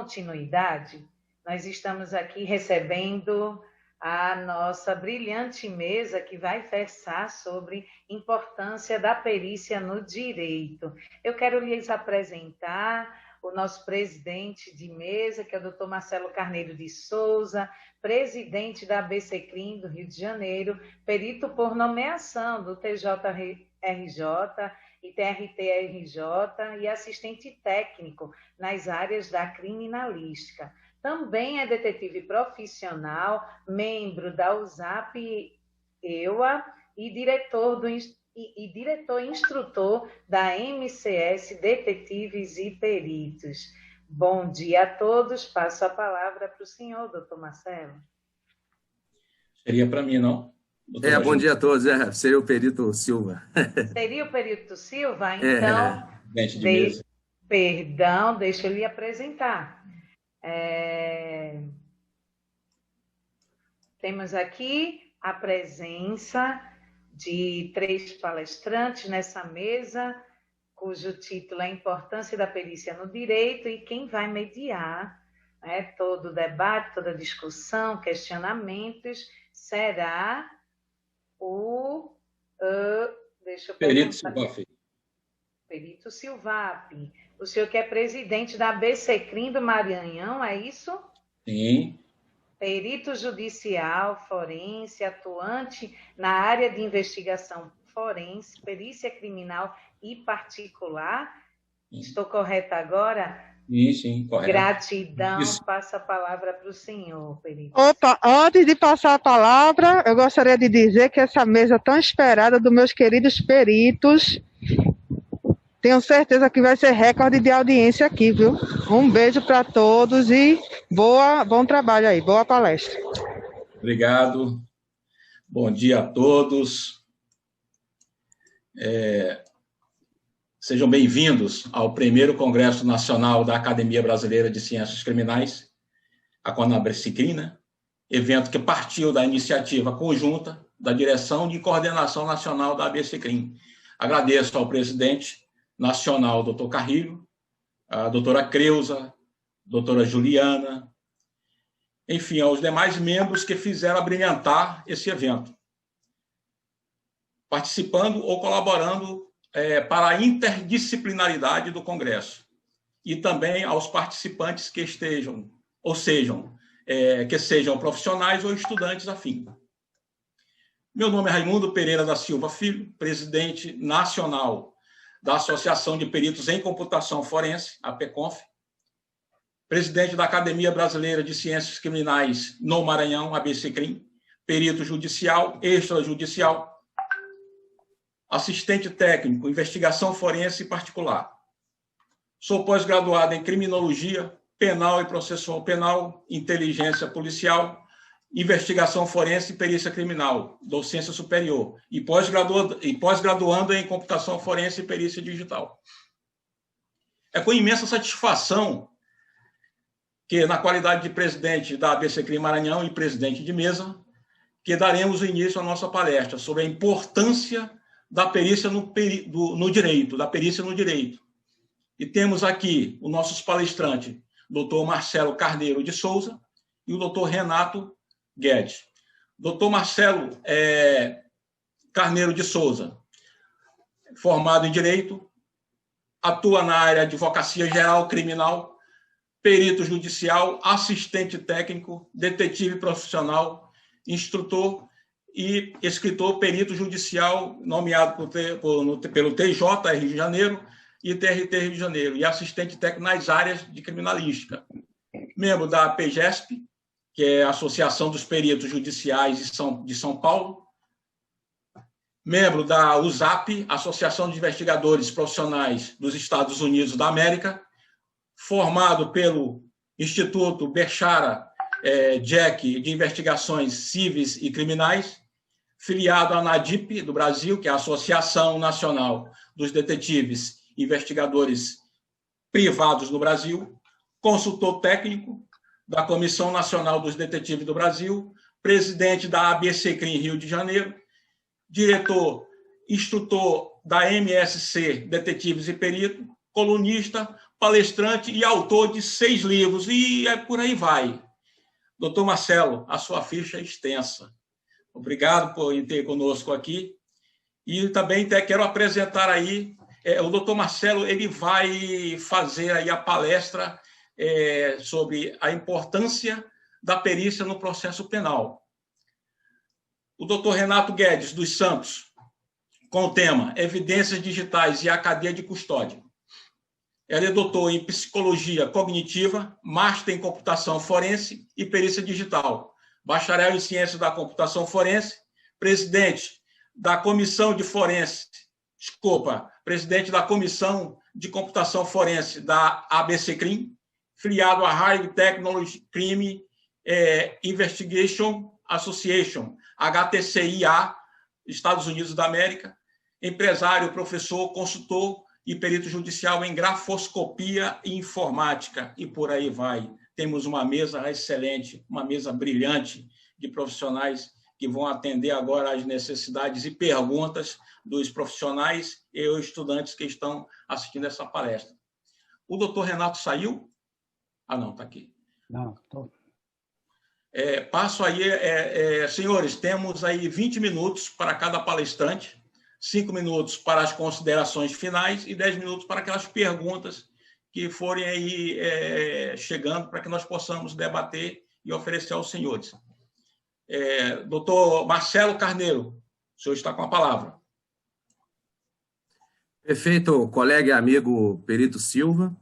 continuidade, nós estamos aqui recebendo a nossa brilhante mesa que vai versar sobre importância da perícia no direito. Eu quero lhes apresentar o nosso presidente de mesa, que é o Dr. Marcelo Carneiro de Souza, presidente da ABCCRIM do Rio de Janeiro, perito por nomeação do TJRJ e TRT-RJ e assistente técnico nas áreas da criminalística. Também é detetive profissional, membro da USAP-EUA e diretor instrutor da MCS Detetives e Peritos. Bom dia a todos. Passo a palavra para o senhor, doutor Marcelo. Seria para mim, não? Bom dia a todos. Seria o perito Silva. Seria o perito Silva? Então, perdão, deixa eu lhe apresentar. Temos aqui a presença de 3 palestrantes nessa mesa, cujo título é Importância da Perícia no Direito, e quem vai mediar todo o debate, toda a discussão, questionamentos, será o perito Silvap. Perito Silvap. O senhor que é presidente da ABCCRIM do Maranhão, é isso? Sim. Perito judicial, forense, atuante na área de investigação forense, perícia criminal e particular. Sim. Estou correta agora? Sim, correto. Gratidão. Passo a palavra para o senhor, perito. Opa, antes de passar a palavra, eu gostaria de dizer que essa mesa tão esperada dos meus queridos peritos, tenho certeza que vai ser recorde de audiência aqui, viu? Um beijo para todos e bom trabalho aí, boa palestra. Obrigado. Bom dia a todos. Sejam bem-vindos ao primeiro Congresso Nacional da Academia Brasileira de Ciências Criminais, a CONABRCCRIM, né? Evento que partiu da iniciativa conjunta da Direção de Coordenação Nacional da ABCCRIM. Agradeço ao presidente nacional, doutor Carrilho, a doutora Creuza, doutora Juliana, enfim, aos demais membros que fizeram abrilhantar esse evento, participando ou colaborando para a interdisciplinaridade do Congresso, e também aos participantes que estejam, ou sejam, que sejam profissionais ou estudantes afim. Meu nome é Raimundo Pereira da Silva Filho, presidente nacional da Associação de Peritos em Computação Forense, a APECONF, presidente da Academia Brasileira de Ciências Criminais no Maranhão, ABCCRIM, perito judicial, extrajudicial, assistente técnico, investigação forense e particular. Sou pós-graduado em criminologia, penal e processual penal, inteligência policial, investigação forense e perícia criminal, docência superior, e pós-graduando em computação forense e perícia digital. É com imensa satisfação que, na qualidade de presidente da ABCCRIM Maranhão e presidente de mesa, que daremos início à nossa palestra sobre a importância da perícia no direito, da perícia no direito. E temos aqui os nossos palestrantes, doutor Marcelo Carneiro de Souza e o doutor Renato Guedes. Doutor Marcelo Carneiro de Souza, formado em Direito, atua na área de advocacia geral criminal, perito judicial, assistente técnico, detetive profissional, instrutor e escritor perito judicial, nomeado pelo TJ Rio de Janeiro e TRT Rio de Janeiro, e assistente técnico nas áreas de criminalística. Membro da PGESP, que é a Associação dos Peritos Judiciais de São Paulo, membro da USAP, Associação de Investigadores Profissionais dos Estados Unidos da América, formado pelo Instituto Bechara Jack de Investigações Civis e Criminais, filiado à ANADIP do Brasil, que é a Associação Nacional dos Detetives e Investigadores Privados no Brasil, consultor técnico da Comissão Nacional dos Detetives do Brasil, presidente da ABCCRIM Rio de Janeiro, diretor, instrutor da MSC Detetives e Perito, colunista, palestrante e autor de 6 livros, e por aí vai. Doutor Marcelo, a sua ficha é extensa. Obrigado por ter conosco aqui. E também quero apresentar aí, o doutor Marcelo, ele vai fazer aí a palestra sobre a importância da perícia no processo penal. O doutor Renato Guedes dos Santos, com o tema Evidências Digitais e a Cadeia de Custódia. Ele é doutor em Psicologia Cognitiva, Master em Computação Forense e Perícia Digital, bacharel em Ciências da Computação Forense, presidente da Comissão de Computação Forense da ABC-CRIM, filiado à High Technology Crime Investigation Association, HTCIA, Estados Unidos da América, empresário, professor, consultor e perito judicial em grafoscopia e informática, e por aí vai. Temos uma mesa excelente, uma mesa brilhante de profissionais que vão atender agora às necessidades e perguntas dos profissionais e os estudantes que estão assistindo essa palestra. O doutor Renato saiu? Ah, não, está aqui. Não, estou. Passo aí, senhores, temos aí 20 minutos para cada palestrante, 5 minutos para as considerações finais e 10 minutos para aquelas perguntas que forem aí chegando para que nós possamos debater e oferecer aos senhores. Doutor Marcelo Carneiro, o senhor está com a palavra. Perfeito, colega e amigo Perito Silva,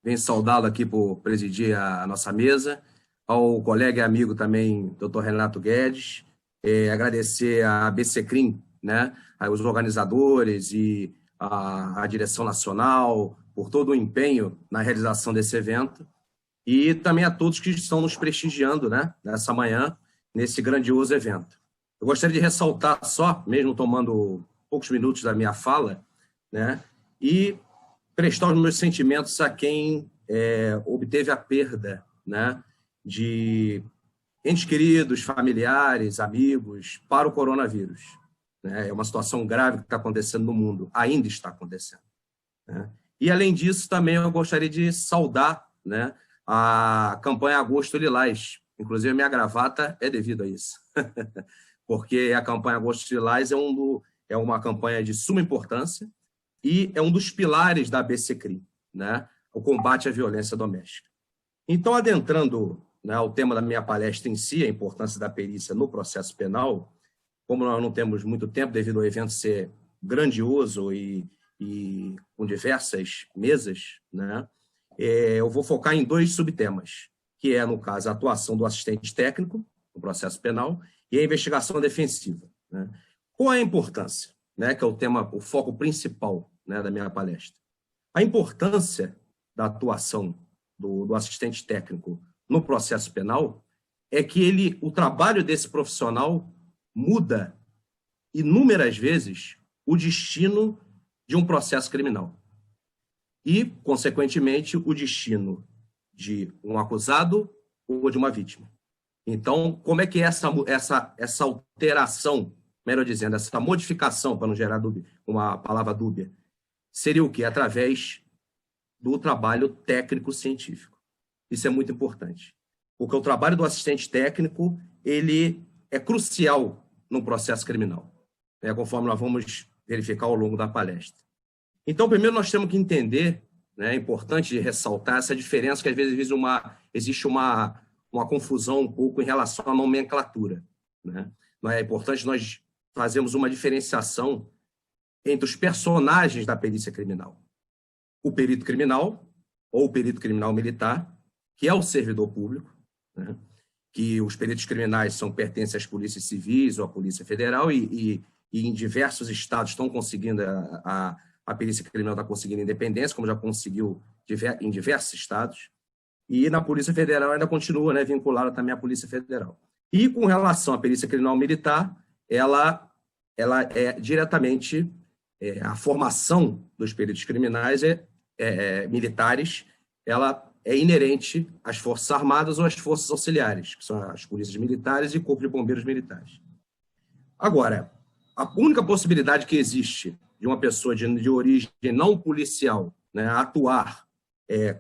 venho saudá-lo aqui por presidir a nossa mesa, ao colega e amigo também, doutor Renato Guedes, agradecer a ABC-CRIM, né, os organizadores e a direção nacional por todo o empenho na realização desse evento e também a todos que estão nos prestigiando, né, nessa manhã, nesse grandioso evento. Eu gostaria de ressaltar só, mesmo tomando poucos minutos da minha fala, né, e prestar os meus sentimentos a quem obteve a perda, né, de entes queridos, familiares, amigos, para o coronavírus. É uma situação grave que está acontecendo no mundo, ainda está acontecendo. Né? E, além disso, também eu gostaria de saudar, né, a campanha Agosto Lilás. Inclusive, a minha gravata é devido a isso. Porque a campanha Agosto Lilás é uma campanha de suma importância e é um dos pilares da ABC-CRIM, né, o combate à violência doméstica. Então, adentrando, né, o tema da minha palestra em si, a importância da perícia no processo penal, como nós não temos muito tempo, devido ao evento ser grandioso e com diversas mesas, né, eu vou focar em 2 subtemas, que é, no caso, a atuação do assistente técnico no processo penal e a investigação defensiva. Né. Qual é a importância, né, que é o foco principal, né, da minha palestra? A importância da atuação do assistente técnico no processo penal é que o trabalho desse profissional muda inúmeras vezes o destino de um processo criminal e, consequentemente, o destino de um acusado ou de uma vítima. Então, como é que essa alteração, melhor dizendo, essa modificação, para não gerar uma palavra dúbia, seria o quê? Através do trabalho técnico-científico. Isso é muito importante, porque o trabalho do assistente técnico ele é crucial no processo criminal, né, conforme nós vamos verificar ao longo da palestra. Então, primeiro nós temos que entender, né, é importante ressaltar essa diferença, que às vezes existe uma confusão um pouco em relação à nomenclatura. Né? É importante nós fazermos uma diferenciação entre os personagens da perícia criminal. O perito criminal, ou o perito criminal militar, que é o servidor público, né? Que os peritos criminais pertencem às polícias civis ou à Polícia Federal e em diversos estados estão conseguindo, a perícia criminal está conseguindo independência, como já conseguiu em diversos estados, e na Polícia Federal ainda continua, né, vinculada também à Polícia Federal. E com relação à perícia criminal militar, ela é diretamente, a formação dos peritos criminais militares, ela é inerente às Forças Armadas ou às Forças Auxiliares, que são as polícias militares e o Corpo de Bombeiros militares. Agora, a única possibilidade que existe de uma pessoa de origem não policial, né, atuar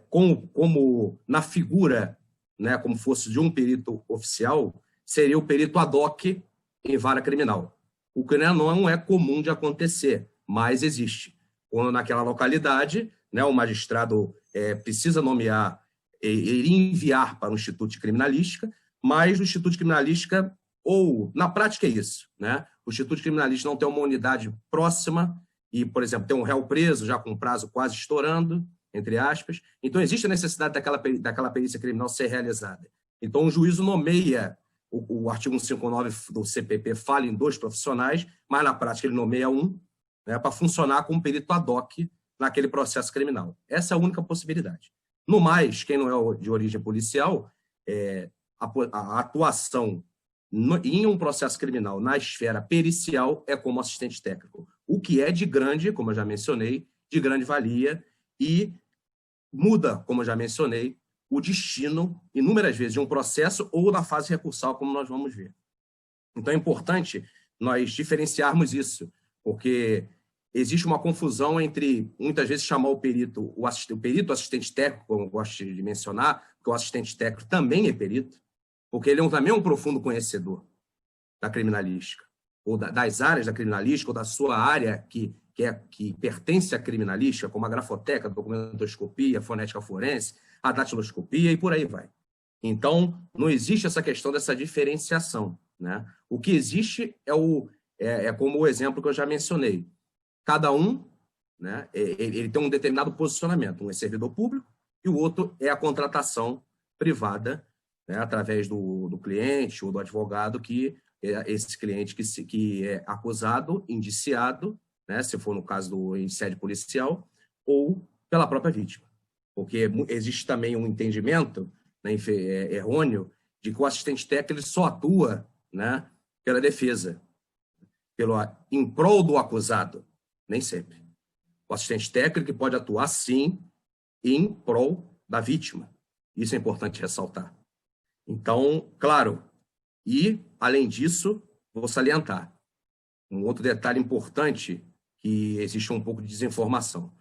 como na figura, né, como fosse de um perito oficial, seria o perito ad hoc em vara criminal. O que não é comum de acontecer, mas existe. Quando naquela localidade, né, o magistrado precisa nomear e enviar para o Instituto de Criminalística, mas o Instituto de Criminalística, ou na prática é isso, né? O Instituto de Criminalística não tem uma unidade próxima e, por exemplo, tem um réu preso já com prazo quase estourando, entre aspas. Então, existe a necessidade daquela perícia criminal ser realizada. Então, o juízo nomeia, o artigo 159 do CPP fala em 2 profissionais, mas na prática ele nomeia um, né, para funcionar como perito ad hoc naquele processo criminal. Essa é a única possibilidade. No mais, quem não é de origem policial, a atuação em um processo criminal na esfera pericial é como assistente técnico, o que é de grande, como eu já mencionei, de grande valia e muda, como eu já mencionei, o destino, inúmeras vezes, de um processo ou da fase recursal, como nós vamos ver. Então, é importante nós diferenciarmos isso, porque existe uma confusão entre, muitas vezes, chamar o perito, o perito assistente técnico, como eu gosto de mencionar, porque o assistente técnico também é perito, porque ele também é um profundo conhecedor da criminalística, ou das áreas da criminalística, ou da sua área que pertence à criminalística, como a grafoteca, a documentoscopia, a fonética forense, a datiloscopia e por aí vai. Então, não existe essa questão dessa diferenciação, né? O que existe é como o exemplo que eu já mencionei. Cada um, né, ele tem um determinado posicionamento. Um é servidor público e o outro é a contratação privada, né, através do cliente ou do advogado, que é esse cliente que é acusado, indiciado, né, se for no caso em sede policial, ou pela própria vítima. Porque existe também um entendimento, né, errôneo de que o assistente técnico ele só atua, né, pela defesa, em prol do acusado. Nem sempre. O assistente técnico pode atuar, sim, em prol da vítima. Isso é importante ressaltar. Então, claro, e, além disso, vou salientar um outro detalhe importante, que existe um pouco de desinformação.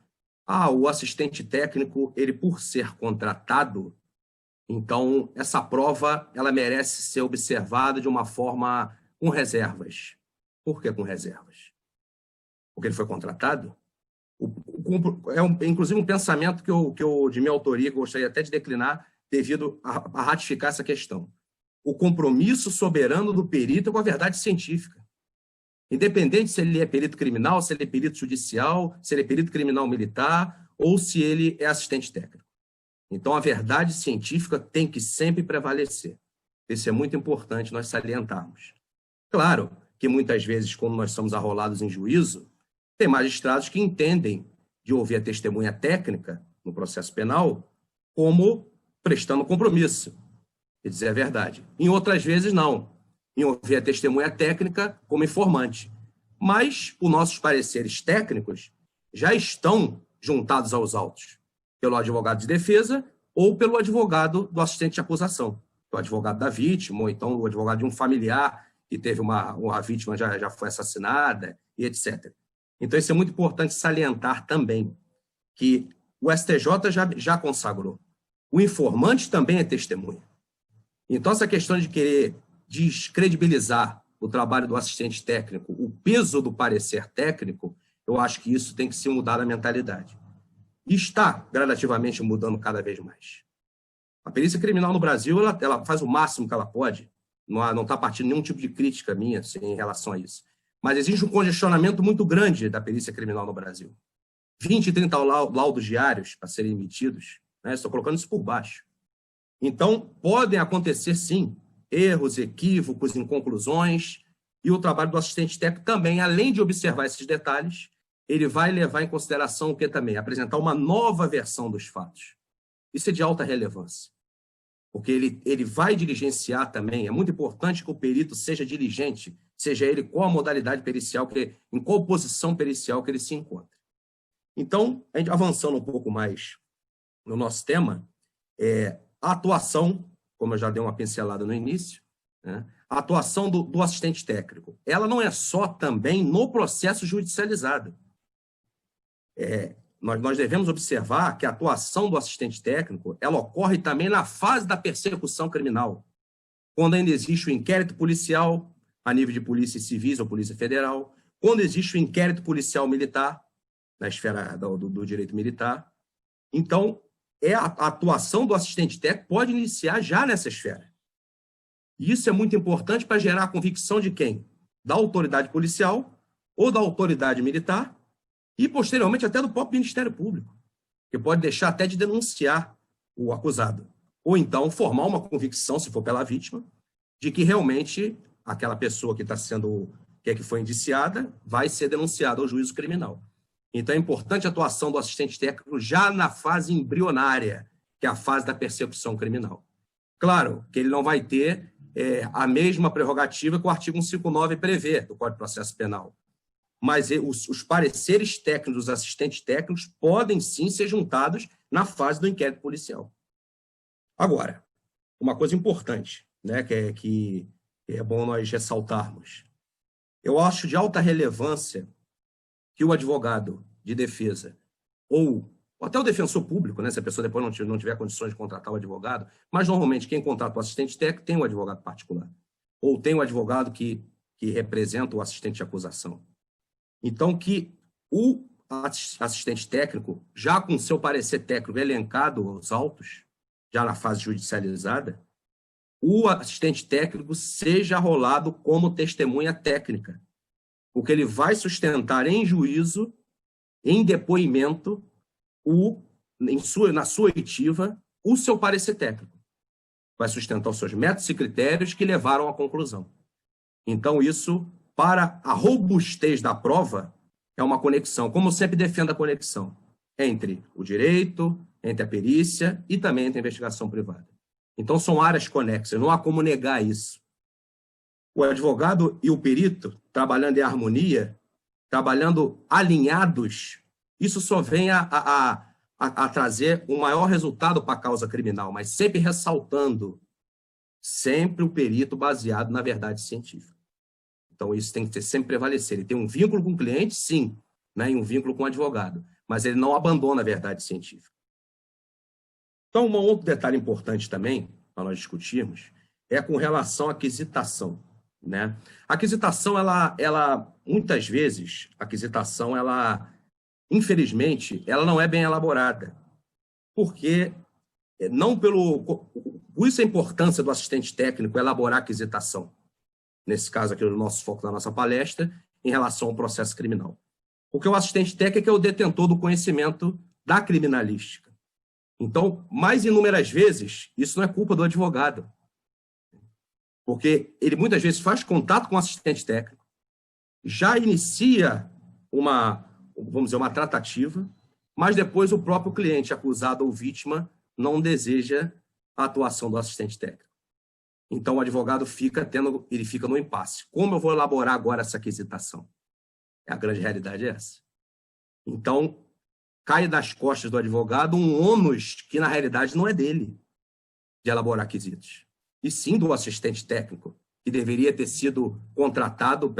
O assistente técnico, ele por ser contratado, então essa prova ela merece ser observada de uma forma com reservas. Por que com reservas? Porque ele foi contratado? Inclusive um pensamento que eu de minha autoria, que eu gostaria até de declinar, devido a ratificar essa questão. O compromisso soberano do perito é com a verdade científica. Independente se ele é perito criminal, se ele é perito judicial, se ele é perito criminal militar, ou se ele é assistente técnico. Então, a verdade científica tem que sempre prevalecer. Isso é muito importante nós salientarmos. Claro que muitas vezes, quando nós somos arrolados em juízo, tem magistrados que entendem de ouvir a testemunha técnica no processo penal como prestando compromisso, de dizer a verdade. Em outras vezes, não. Em ouvir a testemunha técnica como informante. Mas os nossos pareceres técnicos já estão juntados aos autos, pelo advogado de defesa ou pelo advogado do assistente de acusação, o advogado da vítima, ou então o advogado de um familiar que teve uma vítima já foi assassinada, e etc. Então, isso é muito importante salientar também, que o STJ já consagrou. O informante também é testemunha. Então, essa questão de querer descredibilizar o trabalho do assistente técnico, o peso do parecer técnico, eu acho que isso tem que se mudar a mentalidade. E está gradativamente mudando cada vez mais. A perícia criminal no Brasil, ela faz o máximo que ela pode, não está partindo nenhum tipo de crítica minha assim, em relação a isso. Mas existe um congestionamento muito grande da perícia criminal no Brasil. 20, 30 laudos diários para serem emitidos, né? Estou colocando isso por baixo. Então, podem acontecer, sim, erros, equívocos, inconclusões, e o trabalho do assistente técnico também, além de observar esses detalhes, ele vai levar em consideração o que também? Apresentar uma nova versão dos fatos. Isso é de alta relevância, porque ele vai diligenciar também, é muito importante que o perito seja diligente, seja ele qual a modalidade pericial, em qual posição pericial que ele se encontra. Então, a gente avançando um pouco mais no nosso tema, a atuação, como eu já dei uma pincelada no início, né, a atuação do assistente técnico, ela não é só também no processo judicializado. nós devemos observar que a atuação do assistente técnico ela ocorre também na fase da persecução criminal, quando ainda existe o inquérito policial a nível de polícia civis ou polícia federal, quando existe o inquérito policial militar, na esfera do direito militar. Então, a atuação do assistente técnico pode iniciar já nessa esfera. E isso é muito importante para gerar a convicção de quem? Da autoridade policial ou da autoridade militar e, posteriormente, até do próprio Ministério Público, que pode deixar até de denunciar o acusado. Ou então formar uma convicção, se for pela vítima, de que realmente aquela pessoa que foi indiciada vai ser denunciada ao juízo criminal. Então é importante a atuação do assistente técnico já na fase embrionária, que é a fase da persecução criminal. Claro que ele não vai ter a mesma prerrogativa que o artigo 159 prevê do Código de Processo Penal, mas os pareceres técnicos dos assistentes técnicos podem sim ser juntados na fase do inquérito policial. Agora, uma coisa importante, né, que é bom nós ressaltarmos. Eu acho de alta relevância que o advogado de defesa ou até o defensor público, né, se a pessoa depois não tiver condições de contratar o advogado, mas normalmente quem contrata o assistente técnico tem um advogado particular, ou tem um advogado que representa o assistente de acusação. Então, que o assistente técnico, já com seu parecer técnico elencado aos autos, já na fase judicializada, o assistente técnico seja arrolado como testemunha técnica, porque ele vai sustentar em juízo, em depoimento, na sua oitiva, o seu parecer técnico. Vai sustentar os seus métodos e critérios que levaram à conclusão. Então, isso, para a robustez da prova, é uma conexão, como eu sempre defendo a conexão, entre o direito, entre a perícia e também entre a investigação privada. Então, são áreas conexas, não há como negar isso. O advogado e o perito, trabalhando em harmonia, trabalhando alinhados, isso só vem a trazer um maior resultado para a causa criminal, mas sempre ressaltando, sempre o perito baseado na verdade científica. Então, isso tem que sempre prevalecer. Ele tem um vínculo com o cliente, sim, né, e um vínculo com o advogado, mas ele não abandona a verdade científica. Então, um outro detalhe importante também, para nós discutirmos, é com relação à aquisitação, né? A aquisitação, ela muitas vezes, infelizmente, ela não é bem elaborada, porque por isso a importância do assistente técnico elaborar a aquisitação, nesse caso aqui no nosso foco da nossa palestra, em relação ao processo criminal. Porque o assistente técnico é o detentor do conhecimento da criminalística. Então, mais inúmeras vezes, isso não é culpa do advogado, porque ele muitas vezes faz contato com o assistente técnico, já inicia uma tratativa, mas depois o próprio cliente, acusado ou vítima, não deseja a atuação do assistente técnico. Então, o advogado fica no impasse. Como eu vou elaborar agora essa aquisitação? A grande realidade é essa. Então, cai das costas do advogado um ônus que, na realidade, não é dele, de elaborar quesitos, e sim do assistente técnico, que deveria ter sido contratado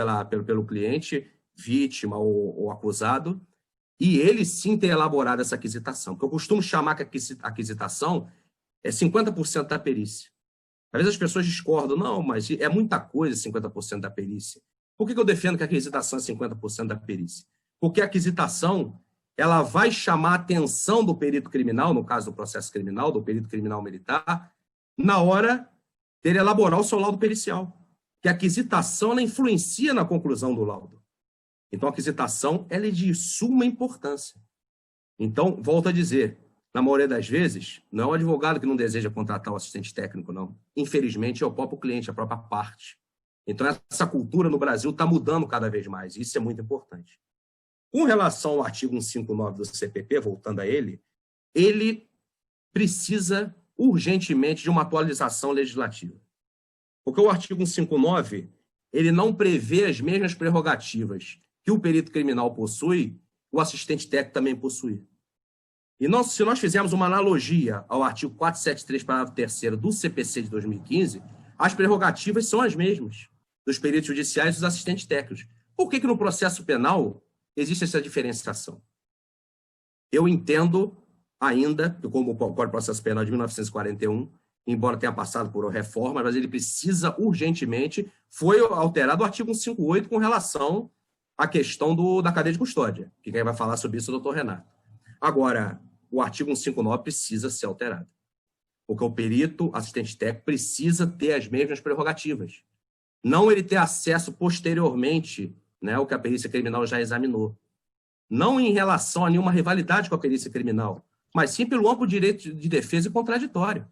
pelo cliente, vítima ou acusado, e ele sim ter elaborado essa aquisitação. Porque eu costumo chamar que a aquisitação é 50% da perícia. Às vezes as pessoas discordam, não, mas é muita coisa 50% da perícia. Por que eu defendo que a aquisitação é 50% da perícia? Porque a aquisitação ela vai chamar a atenção do perito criminal, no caso do processo criminal, do perito criminal militar, na hora dele elaborar o seu laudo pericial. Que a aquisitação ela influencia na conclusão do laudo. Então, a aquisitação ela é de suma importância. Então, volto a dizer, na maioria das vezes, não é o advogado que não deseja contratar o assistente técnico, não. Infelizmente, é o próprio cliente, a própria parte. Então, essa cultura no Brasil está mudando cada vez mais. Isso é muito importante. Com relação ao artigo 159 do CPP, voltando a ele precisa urgentemente de uma atualização legislativa. Porque o artigo 159, ele não prevê as mesmas prerrogativas que o perito criminal possui, o assistente técnico também possui. E se nós fizermos uma analogia ao artigo 473, parágrafo 3º do CPC de 2015, as prerrogativas são as mesmas dos peritos judiciais e dos assistentes técnicos. Por que no processo penal existe essa diferenciação? Eu entendo ainda, como o Código de Processo Penal de 1941, embora tenha passado por reforma, mas ele precisa urgentemente, foi alterado o artigo 158 com relação à questão da cadeia de custódia, que quem vai falar sobre isso é o doutor Renato. Agora, o artigo 159 precisa ser alterado, porque o perito assistente técnico precisa ter as mesmas prerrogativas. Não ele ter acesso posteriormente, né, ao que a perícia criminal já examinou. Não em relação a nenhuma rivalidade com a perícia criminal, mas sim pelo amplo direito de defesa e contraditório.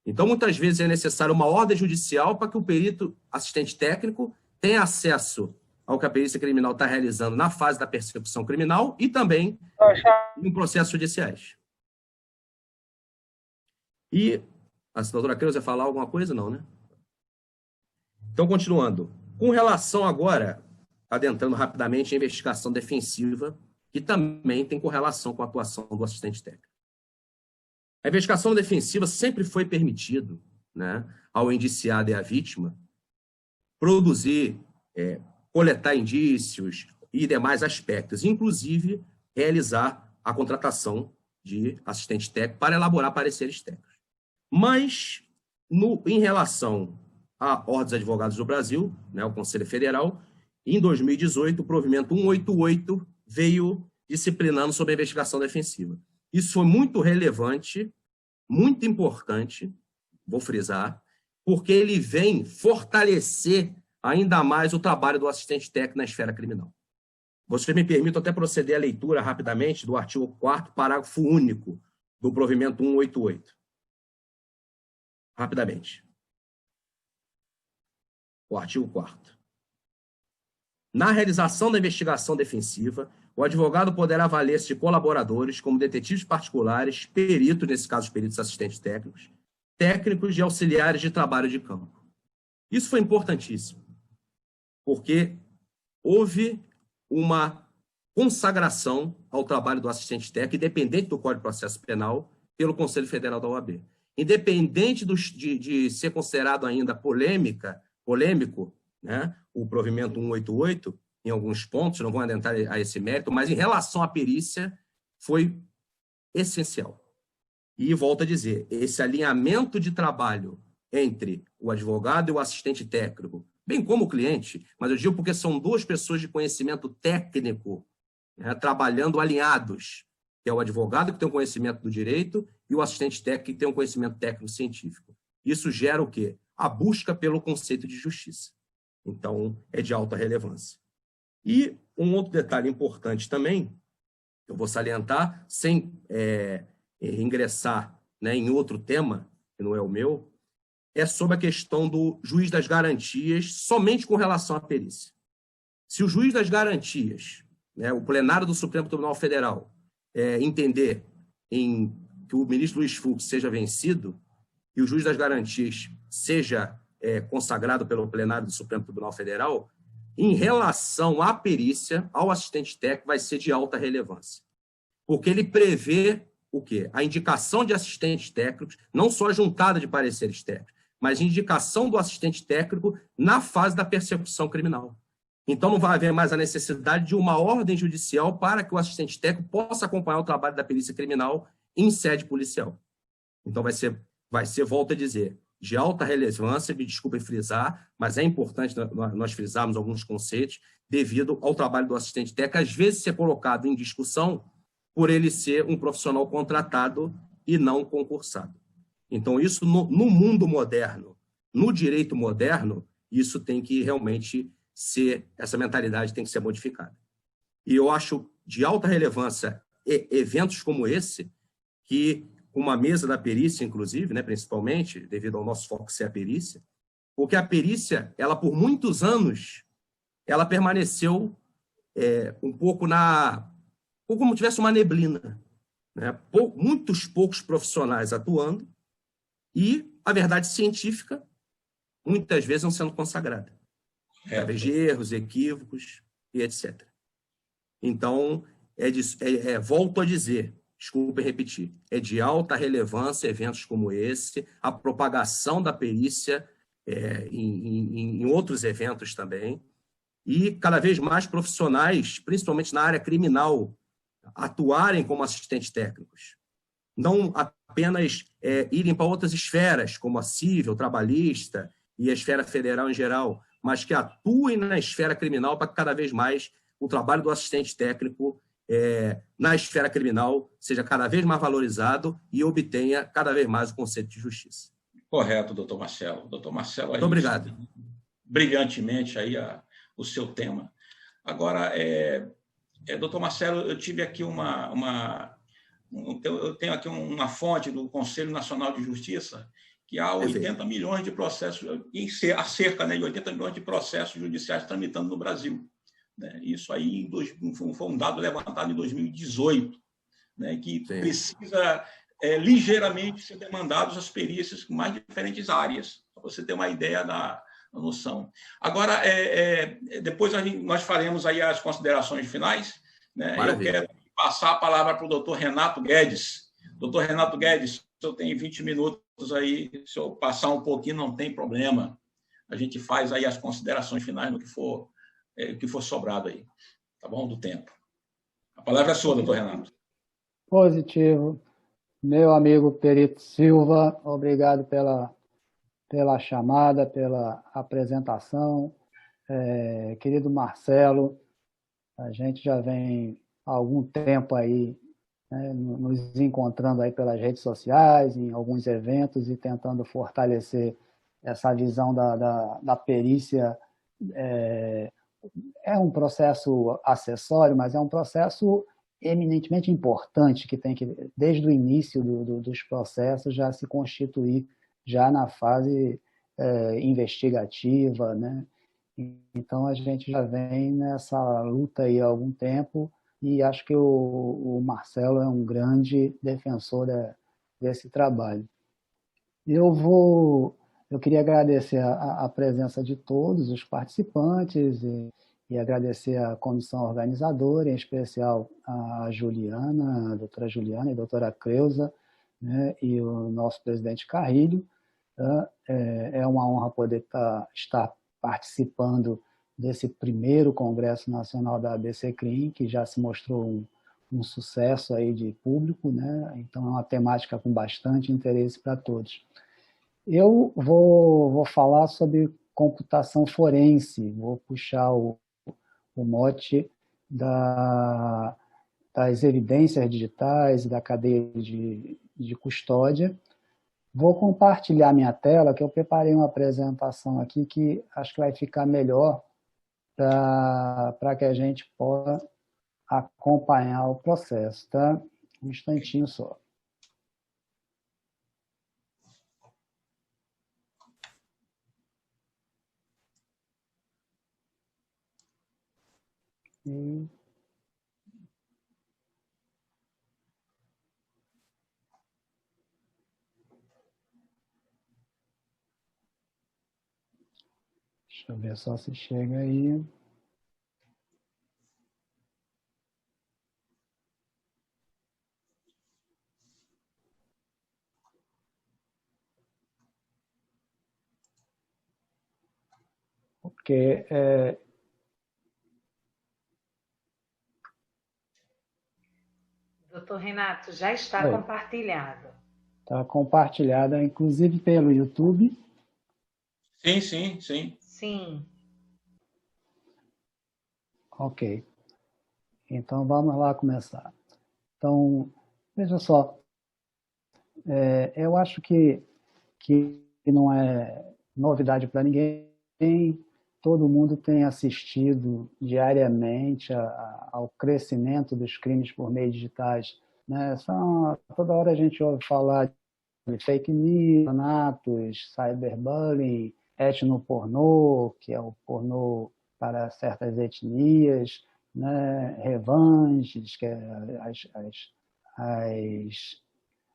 Então, muitas vezes é necessário uma ordem judicial para que o perito assistente técnico tenha acesso ao que a perícia criminal está realizando na fase da persecução criminal e também em processos judiciais. E a doutora Creuza vai falar alguma coisa? Não, né? Então, continuando. Com relação agora, adentrando rapidamente a investigação defensiva, que também tem correlação com a atuação do assistente técnico. A investigação defensiva sempre foi permitido, né, ao indiciado e à vítima produzir, coletar indícios e demais aspectos, inclusive realizar a contratação de assistente técnico para elaborar pareceres técnicos. Mas, em relação à Ordem dos Advogados do Brasil, né, o Conselho Federal, em 2018, o provimento 188 veio disciplinando sobre a investigação defensiva. Isso foi muito relevante, muito importante, vou frisar, porque ele vem fortalecer ainda mais o trabalho do assistente técnico na esfera criminal. Você me permite até proceder à leitura rapidamente do artigo 4º, parágrafo único do provimento 188. Rapidamente. O artigo 4º. Na realização da investigação defensiva, o advogado poderá valer-se de colaboradores, como detetives particulares, peritos, nesse caso, peritos assistentes técnicos, técnicos e auxiliares de trabalho de campo. Isso foi importantíssimo, porque houve uma consagração ao trabalho do assistente técnico, independente do Código de Processo Penal, pelo Conselho Federal da OAB. Independente de ser considerado ainda polêmico, né, o provimento 188, em alguns pontos, não vou adentrar a esse mérito, mas em relação à perícia, foi essencial. E volto a dizer, esse alinhamento de trabalho entre o advogado e o assistente técnico, bem como o cliente, mas eu digo porque são duas pessoas de conhecimento técnico, né, trabalhando alinhados, que é o advogado que tem um conhecimento do direito e o assistente técnico que tem um conhecimento técnico-científico. Isso gera o quê? A busca pelo conceito de justiça. Então, é de alta relevância. E um outro detalhe importante também, eu vou salientar, sem ingressar, né, em outro tema, que não é o meu, é sobre a questão do juiz das garantias somente com relação à perícia. Se o juiz das garantias, né, o plenário do Supremo Tribunal Federal, entender que o ministro Luiz Fux seja vencido e o juiz das garantias seja consagrado pelo plenário do Supremo Tribunal Federal, em relação à perícia, ao assistente técnico, vai ser de alta relevância. Porque ele prevê o quê? A indicação de assistentes técnicos, não só a juntada de pareceres técnicos, mas a indicação do assistente técnico na fase da persecução criminal. Então, não vai haver mais a necessidade de uma ordem judicial para que o assistente técnico possa acompanhar o trabalho da perícia criminal em sede policial. Então, vai ser, volto a dizer, de alta relevância, me desculpem frisar, mas é importante nós frisarmos alguns conceitos devido ao trabalho do assistente técnico, às vezes ser colocado em discussão por ele ser um profissional contratado e não concursado. Então, isso no mundo moderno, no direito moderno, isso tem que realmente ser, essa mentalidade tem que ser modificada. E eu acho de alta relevância eventos como esse, que uma mesa da perícia, inclusive, né, principalmente, devido ao nosso foco ser a perícia, porque a perícia, ela por muitos anos, ela permaneceu um pouco como tivesse uma neblina, né? Muitos poucos profissionais atuando e a verdade científica, muitas vezes, não sendo consagrada, através de erros, equívocos e etc. Então, volto a dizer, desculpe repetir, é de alta relevância eventos como esse, a propagação da perícia em outros eventos também, e cada vez mais profissionais, principalmente na área criminal, atuarem como assistentes técnicos. Não apenas irem para outras esferas, como a civil, trabalhista e a esfera federal em geral, mas que atuem na esfera criminal para que cada vez mais o trabalho do assistente técnico na esfera criminal seja cada vez mais valorizado e obtenha cada vez mais o conceito de justiça. Correto, doutor Marcelo. Doutor Marcelo, muito obrigado. Brilhantemente aí o seu tema. Agora, doutor Marcelo, eu tive aqui eu tenho aqui uma fonte do Conselho Nacional de Justiça que há 80 milhões de processos, há cerca de 80 milhões de processos judiciais tramitando no Brasil. Isso aí foi um dado levantado em 2018, que precisa ligeiramente ser demandados as perícias em mais diferentes áreas, para você ter uma ideia da noção. Agora, depois nós faremos aí as considerações finais. Eu quero passar a palavra para o doutor Renato Guedes. Doutor Renato Guedes, o senhor tem 20 minutos aí, se eu passar um pouquinho não tem problema. A gente faz aí as considerações finais no que for sobrado aí, tá bom? Do tempo. A palavra é sua, doutor Renato. Positivo. Meu amigo Perito Silva, obrigado pela chamada, pela apresentação. Querido Marcelo, a gente já vem há algum tempo aí, nos encontrando aí pelas redes sociais, em alguns eventos e tentando fortalecer essa visão da perícia. É um processo acessório, mas é um processo eminentemente importante que tem que, desde o início dos processos, já se constituir já na fase investigativa, né? Então, a gente já vem nessa luta aí há algum tempo e acho que o Marcelo é um grande defensor desse trabalho. Eu queria agradecer a presença de todos os participantes e agradecer a comissão organizadora, em especial a Juliana, a doutora Juliana e a doutora Creuza, né, e o nosso presidente Carrilho. É uma honra poder estar participando desse primeiro Congresso Nacional da ABC-CRIM, que já se mostrou um sucesso aí de público, né? Então é uma temática com bastante interesse para todos. Eu vou falar sobre computação forense, vou puxar o mote das evidências digitais, da cadeia de custódia. Vou compartilhar minha tela, que eu preparei uma apresentação aqui que acho que vai ficar melhor para que a gente possa acompanhar o processo, tá? Um instantinho só. Deixa eu ver só se chega aí. Porque Doutor Renato, já está compartilhado. Está compartilhada, inclusive pelo YouTube. Sim. Ok. Então, vamos lá começar. Então, veja só. Eu acho que não é novidade para ninguém. Todo mundo tem assistido diariamente ao crescimento dos crimes por meios digitais, né? Toda hora a gente ouve falar de fake news, assassinatos, cyberbullying, etnopornô, que é o pornô para certas etnias, né? Revanches, que é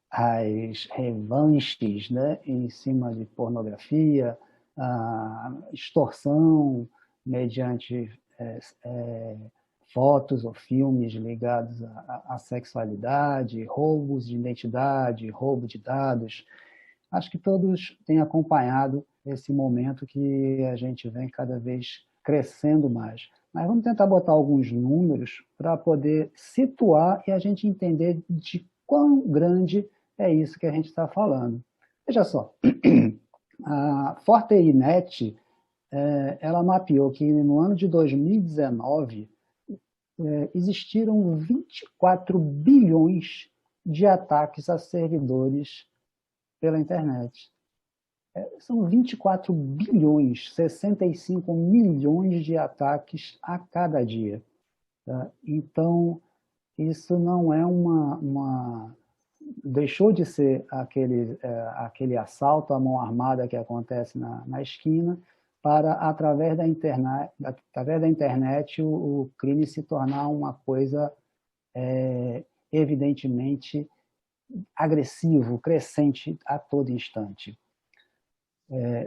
as revanches, né? Em cima de pornografia, a extorsão mediante fotos ou filmes ligados à sexualidade, roubos de identidade, roubo de dados. Acho que todos têm acompanhado esse momento que a gente vem cada vez crescendo mais. Mas vamos tentar botar alguns números para poder situar e a gente entender de quão grande é isso que a gente está falando. Veja só, a Fortinet, ela mapeou que no ano de 2019 existiram 24 bilhões de ataques a servidores pela internet. São 24 bilhões, 65 milhões de ataques a cada dia. Tá? Então, isso não é deixou de ser aquele assalto à mão armada que acontece na esquina, para, através da internet, o crime se tornar uma coisa evidentemente agressivo, crescente a todo instante.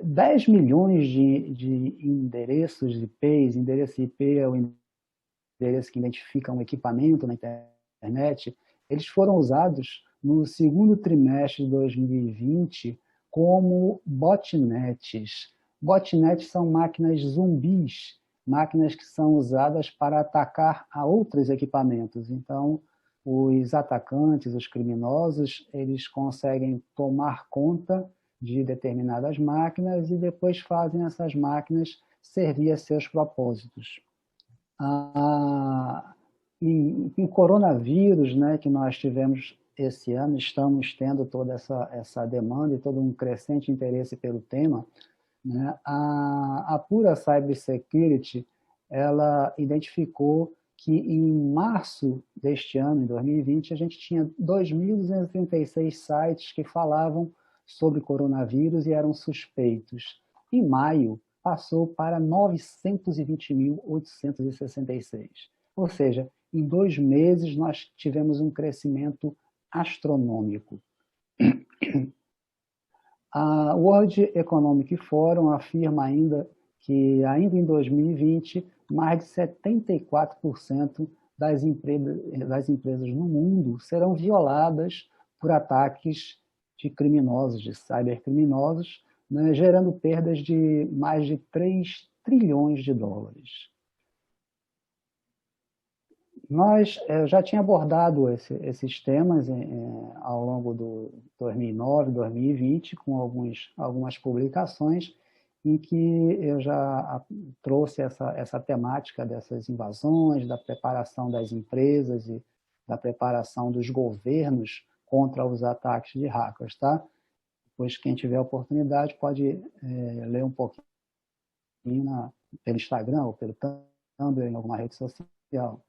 10 milhões de endereços IPs, endereço IP é o endereço que identifica um equipamento na internet, eles foram usados no segundo trimestre de 2020 como botnets. Botnets são máquinas zumbis, máquinas que são usadas para atacar a outros equipamentos. Então, os atacantes, os criminosos, eles conseguem tomar conta de determinadas máquinas e depois fazem essas máquinas servir a seus propósitos. Em coronavírus, né, que nós tivemos esse ano, estamos tendo toda essa demanda e todo um crescente interesse pelo tema, né, a Pura Cybersecurity, ela identificou que em março deste ano, em 2020, a gente tinha 2.236 sites que falavam sobre coronavírus e eram suspeitos. Em maio, passou para 920.866. Ou seja, em 2 meses nós tivemos um crescimento astronômico. A World Economic Forum afirma ainda que, ainda em 2020, mais de 74% das empresas no mundo serão violadas por ataques de criminosos, de cybercriminosos, né, gerando perdas de mais de 3 trilhões de dólares. Eu já tinha abordado esses temas ao longo do 2009, 2020, com algumas publicações, em que eu já trouxe essa temática dessas invasões, da preparação das empresas e da preparação dos governos contra os ataques de hackers, tá? Depois, quem tiver oportunidade pode ler um pouquinho pelo Instagram ou pelo Tumblr, em alguma rede social.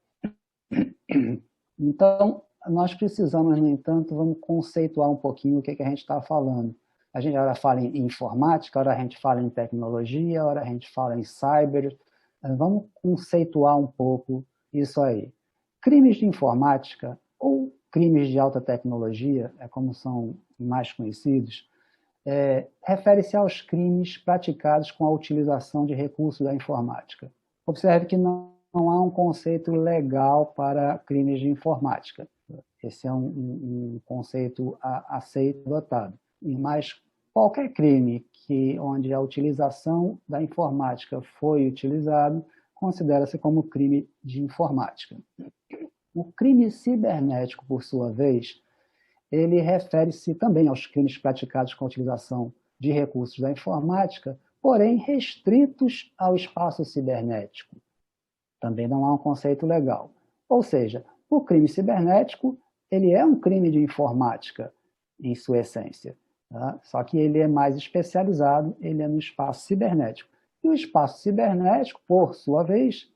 Então, nós precisamos, no entanto, vamos conceituar um pouquinho o que a gente está falando. A gente ora fala em informática, ora a gente fala em tecnologia, ora a gente fala em cyber. Vamos conceituar um pouco isso aí. Crimes de informática ou crimes de alta tecnologia, como são mais conhecidos, refere-se aos crimes praticados com a utilização de recursos da informática. Observe que não há um conceito legal para crimes de informática. Esse é um conceito aceito, adotado. Mas qualquer crime onde a utilização da informática foi utilizado, considera-se como crime de informática. O crime cibernético, por sua vez, ele refere-se também aos crimes praticados com a utilização de recursos da informática, porém restritos ao espaço cibernético. Também não há um conceito legal. Ou seja, o crime cibernético, ele é um crime de informática, em sua essência. Tá? Só que ele é mais especializado, ele é no espaço cibernético. E o espaço cibernético, por sua vez,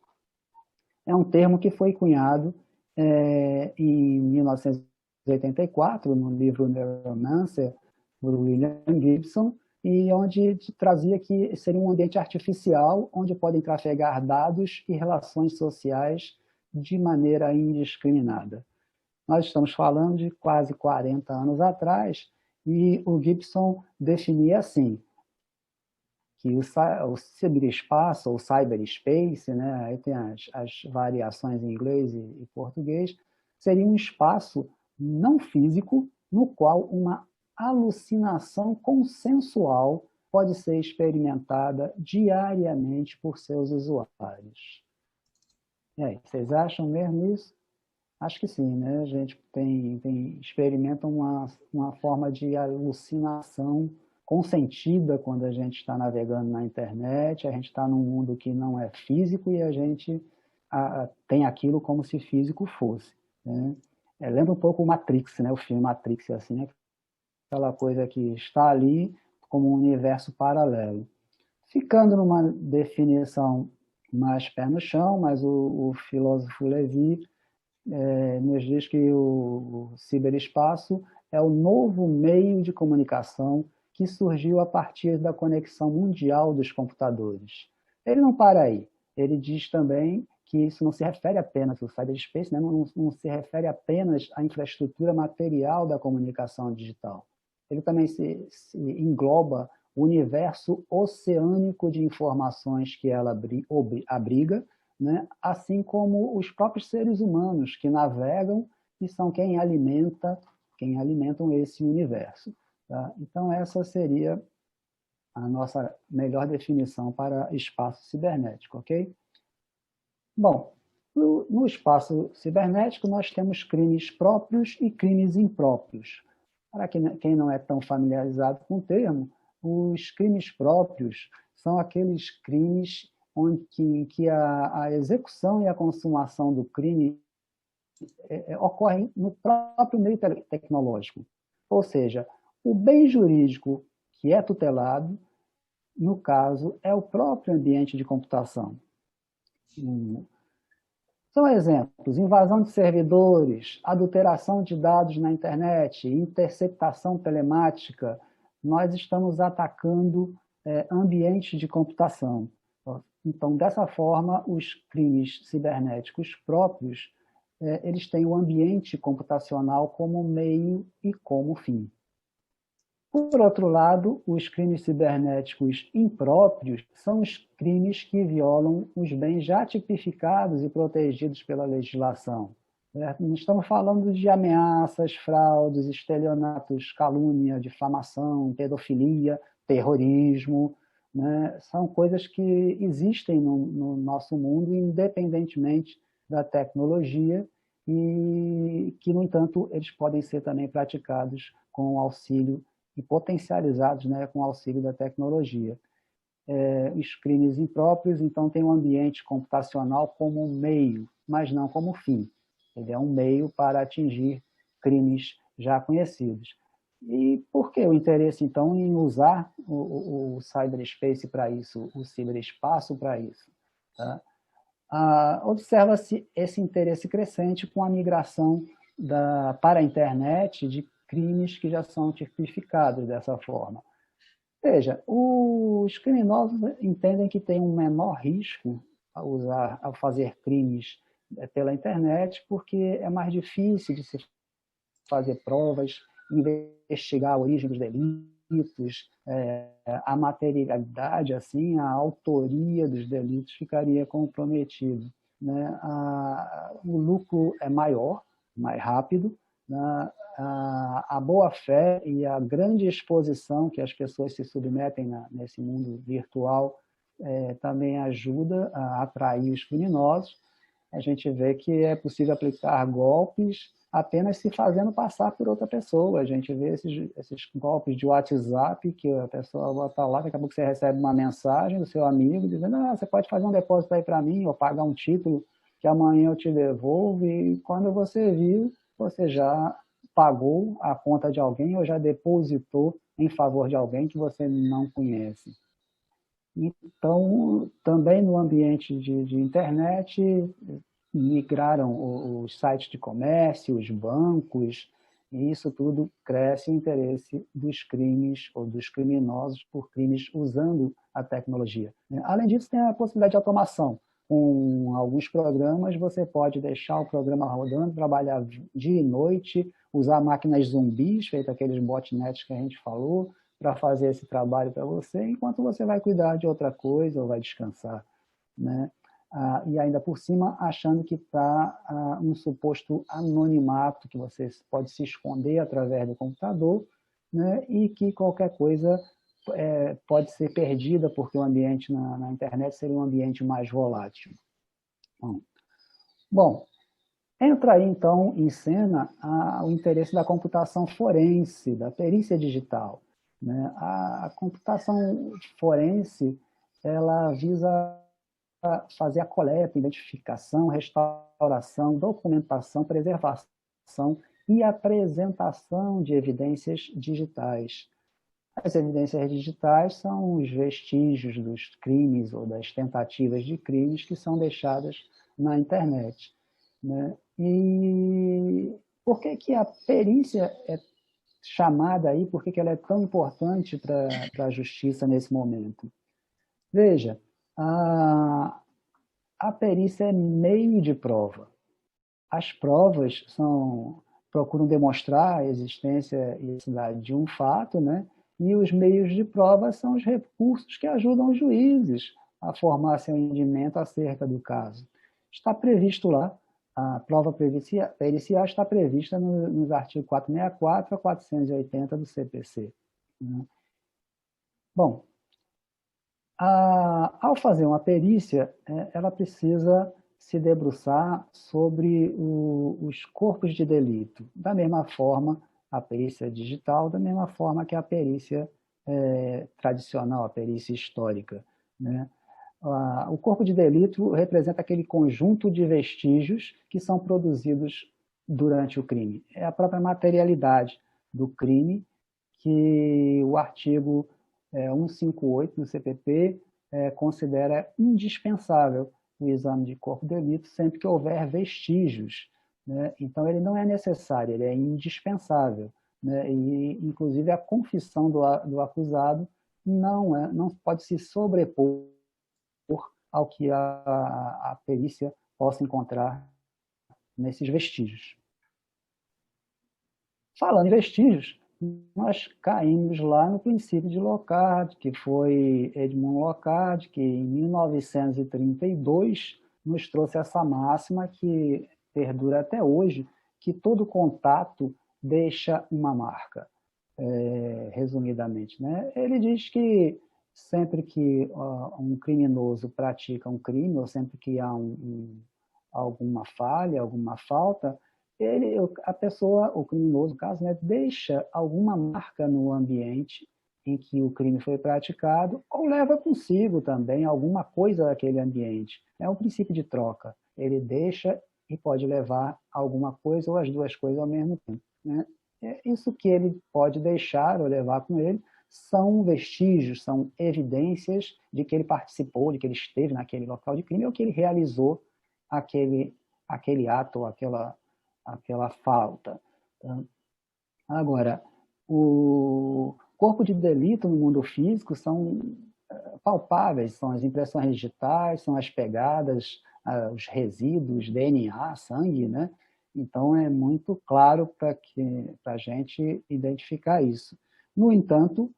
é um termo que foi cunhado em 1984, no livro Neuromancer, por William Gibson, e onde trazia que seria um ambiente artificial onde podem trafegar dados e relações sociais de maneira indiscriminada. Nós estamos falando de quase 40 anos atrás, e o Gibson definia assim, que o ciberespaço, ou cyberspace, né, aí tem as variações em inglês e português, seria um espaço não físico no qual uma alucinação consensual pode ser experimentada diariamente por seus usuários. E aí, vocês acham mesmo isso? Acho que sim, né? A gente experimenta uma forma de alucinação consentida quando a gente está navegando na internet, a gente está num mundo que não é físico e a gente tem aquilo como se físico fosse. Né? Lembra um pouco o Matrix, né? O filme Matrix, assim, né? Aquela coisa que está ali como um universo paralelo. Ficando numa definição mais pé no chão, mas o filósofo Levi nos diz que o ciberespaço é o novo meio de comunicação que surgiu a partir da conexão mundial dos computadores. Ele não para aí. Ele diz também que isso não se refere apenas ao cyberspace, né? não se refere apenas à infraestrutura material da comunicação digital. Ele também se engloba o universo oceânico de informações que ela abriga, né? Assim como os próprios seres humanos que navegam e são quem alimentam esse universo. Tá? Então, essa seria a nossa melhor definição para espaço cibernético, ok? Bom, no espaço cibernético nós temos crimes próprios e crimes impróprios. Para quem não é tão familiarizado com o termo, os crimes próprios são aqueles crimes em que a execução e a consumação do crime ocorrem no próprio meio tecnológico. Ou seja, o bem jurídico que é tutelado, no caso, é o próprio ambiente de computação. São exemplos: invasão de servidores, adulteração de dados na internet, interceptação telemática. Nós estamos atacando ambientes de computação. Então, dessa forma, os crimes cibernéticos próprios, eles têm o ambiente computacional como meio e como fim. Por outro lado, os crimes cibernéticos impróprios são os crimes que violam os bens já tipificados e protegidos pela legislação. Não estamos falando de ameaças, fraudes, estelionatos, calúnia, difamação, pedofilia, terrorismo, né? São coisas que existem no nosso mundo, independentemente da tecnologia, e que, no entanto, eles podem ser também praticados com o auxílio e potencializados, né, com o auxílio da tecnologia. Os crimes impróprios, então, têm um ambiente computacional como um meio, mas não como fim. Ele é um meio para atingir crimes já conhecidos. E por que o interesse, então, em usar o cyberspace para isso, o ciberespaço para isso? Tá? Observa-se esse interesse crescente com a migração para a internet de crimes que já são tipificados dessa forma. Veja, os criminosos entendem que tem um menor risco ao fazer crimes pela internet, porque é mais difícil de se fazer provas, investigar a origem dos delitos, a materialidade, assim, a autoria dos delitos ficaria comprometida, né? O lucro é maior, mais rápido, né? A boa-fé e a grande exposição que as pessoas se submetem nesse mundo virtual também ajuda a atrair os criminosos. A gente vê que é possível aplicar golpes apenas se fazendo passar por outra pessoa. A gente vê esses golpes de WhatsApp, que a pessoa bota lá, daqui a pouco você recebe uma mensagem do seu amigo dizendo: você pode fazer um depósito aí para mim, ou pagar um título que amanhã eu te devolvo, e quando você viu, você já pagou a conta de alguém ou já depositou em favor de alguém que você não conhece. Então, também no ambiente de internet, migraram os sites de comércio, os bancos, e isso tudo cresce o interesse dos crimes ou dos criminosos por crimes usando a tecnologia. Além disso, tem a possibilidade de automação. Com alguns programas, você pode deixar o programa rodando, trabalhar dia e noite, usar máquinas zumbis, feito aqueles botnets que a gente falou, para fazer esse trabalho para você, enquanto você vai cuidar de outra coisa ou vai descansar, né? E ainda por cima, achando que está um suposto anonimato, que você pode se esconder através do computador, né? E que qualquer coisa pode ser perdida, porque o ambiente na internet seria um ambiente mais volátil. Bom, entra aí, então, em cena o interesse da computação forense, da perícia digital, né? A computação forense, ela visa fazer a coleta, identificação, restauração, documentação, preservação e apresentação de evidências digitais. As evidências digitais são os vestígios dos crimes ou das tentativas de crimes que são deixadas na internet, né? E por que a perícia é chamada aí, por que ela é tão importante para a justiça nesse momento? Veja, a perícia é meio de prova. As provas procuram demonstrar a existência e necessidade de um fato, né? E os meios de prova são os recursos que ajudam os juízes a formar seu entendimento acerca do caso. Está previsto lá, a prova pericial está prevista nos artigos 464 a 480 do CPC. Né? Bom, ao fazer uma perícia, ela precisa se debruçar sobre os corpos de delito. Da mesma forma, a perícia digital, da mesma forma que a perícia tradicional, a perícia histórica, né? O corpo de delito representa aquele conjunto de vestígios que são produzidos durante o crime. É a própria materialidade do crime que o artigo 158 do CPP considera indispensável o exame de corpo de delito sempre que houver vestígios, né? Então, ele não é necessário, ele é indispensável, né? E, inclusive, a confissão do acusado não pode se sobrepor ao que a perícia possa encontrar nesses vestígios. Falando em vestígios, nós caímos lá no princípio de Locard, que foi Edmond Locard, que em 1932 nos trouxe essa máxima que perdura até hoje, que todo contato deixa uma marca, resumidamente, né? Ele diz que sempre que um criminoso pratica um crime, ou sempre que há alguma falha, alguma falta, a pessoa, o criminoso, no caso, né, deixa alguma marca no ambiente em que o crime foi praticado, ou leva consigo também alguma coisa daquele ambiente. É um princípio de troca. Ele deixa e pode levar alguma coisa ou as duas coisas ao mesmo tempo, né? Isso que ele pode deixar ou levar com ele são vestígios, são evidências de que ele participou, de que ele esteve naquele local de crime ou que ele realizou aquele ato ou aquela falta. Agora, o corpo de delito no mundo físico são palpáveis, são as impressões digitais, são as pegadas, os resíduos, DNA, sangue, né? Então, é muito claro para a gente identificar isso. No entanto,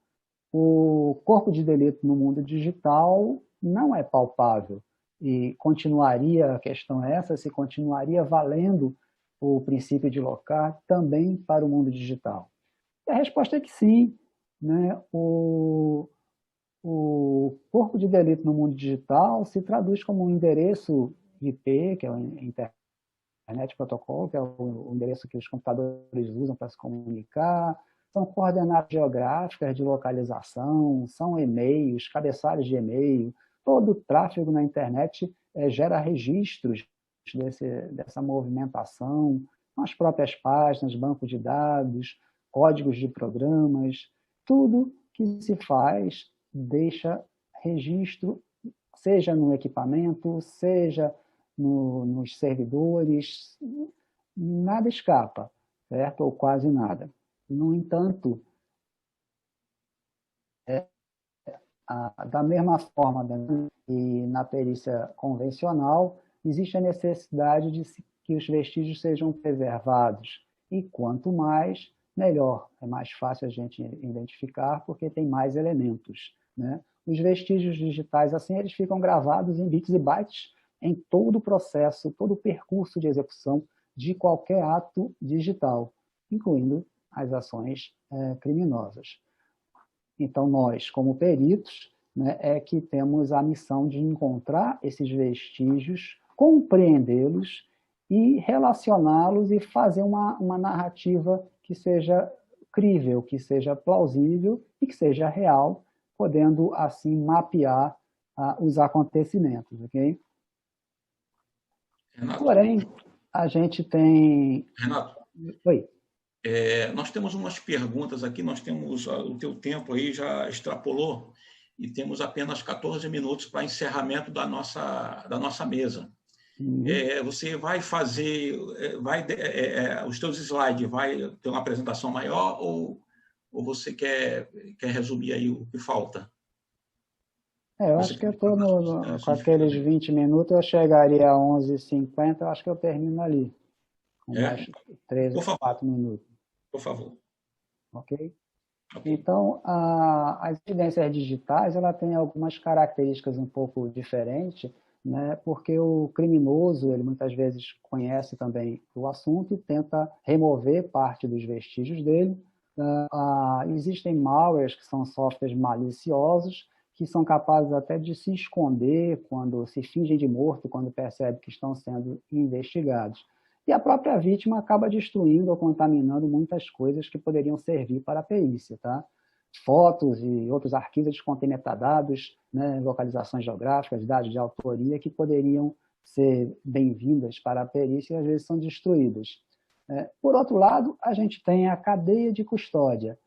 o corpo de delito no mundo digital não é palpável e continuaria, a questão é essa, se continuaria valendo o princípio de Locard também para o mundo digital. E a resposta é que sim, né? O corpo de delito no mundo digital se traduz como um endereço IP, que é o Internet Protocol, que é o endereço que os computadores usam para se comunicar, são coordenadas geográficas de localização, são e-mails, cabeçalhos de e-mail. Todo o tráfego na internet gera registros dessa movimentação, as próprias páginas, bancos de dados, códigos de programas, tudo que se faz deixa registro, seja no equipamento, seja nos servidores, nada escapa, certo? Ou quase nada. No entanto, da mesma forma que na perícia convencional, existe a necessidade de que os vestígios sejam preservados. E quanto mais, melhor. É mais fácil a gente identificar porque tem mais elementos, né? Os vestígios digitais, assim, eles ficam gravados em bits e bytes em todo o processo, todo o percurso de execução de qualquer ato digital, incluindo as ações criminosas. Então, nós, como peritos, né, é que temos a missão de encontrar esses vestígios, compreendê-los e relacioná-los e fazer uma narrativa que seja crível, que seja plausível e que seja real, podendo, assim, mapear os acontecimentos, ok? Renato. Porém, a gente tem... Renato. Oi. Nós temos umas perguntas aqui, nós temos o teu tempo aí já extrapolou e temos apenas 14 minutos para encerramento da nossa mesa. Você vai fazer, os teus slides, vai ter uma apresentação maior ou você quer resumir aí o que falta? Eu acho que eu estou com aqueles 20 minutos, eu chegaria a 11h50, eu acho que eu termino ali. Com mais 3 ou 4 minutos. Por favor. Ok? Então, as evidências digitais, ela tem algumas características um pouco diferentes, né? Porque o criminoso, ele muitas vezes conhece também o assunto e tenta remover parte dos vestígios dele. Existem malwares, que são softwares maliciosos, que são capazes até de se esconder quando se fingem de morto, quando percebem que estão sendo investigados. E a própria vítima acaba destruindo ou contaminando muitas coisas que poderiam servir para a perícia, tá? Fotos e outros arquivos que contêm metadados, né, localizações geográficas, dados de autoria que poderiam ser bem-vindas para a perícia e às vezes são destruídas. Por outro lado, a gente tem a cadeia de custódia,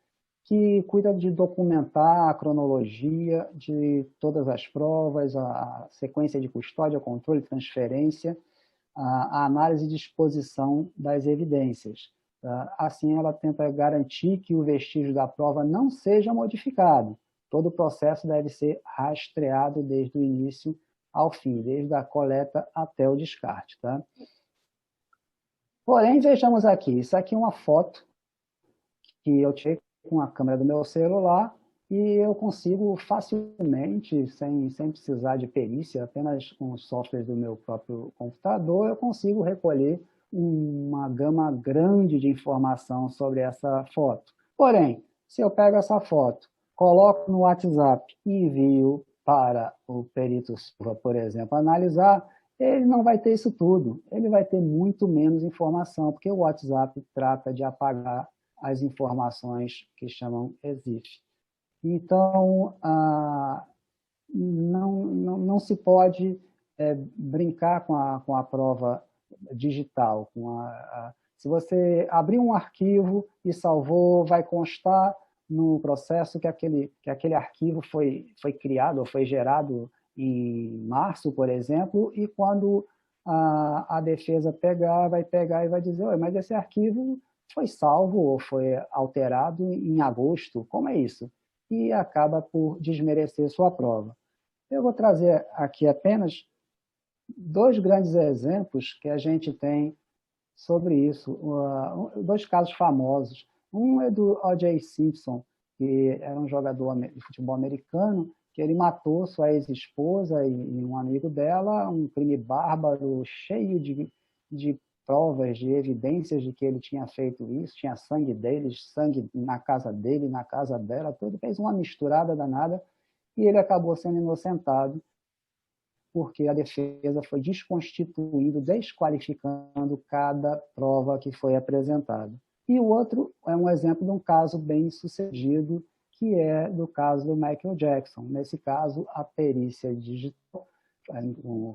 que cuida de documentar a cronologia de todas as provas, a sequência de custódia, controle, transferência, a análise e disposição das evidências. Assim, ela tenta garantir que o vestígio da prova não seja modificado. Todo o processo deve ser rastreado desde o início ao fim, desde a coleta até o descarte. Tá? Porém, vejamos aqui, isso aqui é uma foto que eu tirei com a câmera do meu celular e eu consigo facilmente, sem precisar de perícia, apenas com os softwares do meu próprio computador, eu consigo recolher uma gama grande de informação sobre essa foto. Porém, se eu pego essa foto, coloco no WhatsApp e envio para o perito Silva, por exemplo, analisar, ele não vai ter isso tudo. Ele vai ter muito menos informação, porque o WhatsApp trata de apagar as informações que chamam EXIF. Então, não se pode brincar com a prova digital. Se você abrir um arquivo e salvou, vai constar no processo que aquele arquivo foi criado ou foi gerado em março, por exemplo, e quando a defesa vai pegar e vai dizer, mas esse arquivo foi salvo ou foi alterado em agosto, como é isso? E acaba por desmerecer sua prova. Eu vou trazer aqui apenas 2 grandes exemplos que a gente tem sobre isso, 2 casos famosos. Um é do O.J. Simpson, que era um jogador de futebol americano, que ele matou sua ex-esposa e um amigo dela, um crime bárbaro, cheio de provas, de evidências de que ele tinha feito isso, tinha sangue deles, sangue na casa dele, na casa dela, tudo, fez uma misturada danada e ele acabou sendo inocentado porque a defesa foi desconstituindo, desqualificando cada prova que foi apresentada. E o outro é um exemplo de um caso bem sucedido, que é do caso do Michael Jackson. Nesse caso, a perícia digital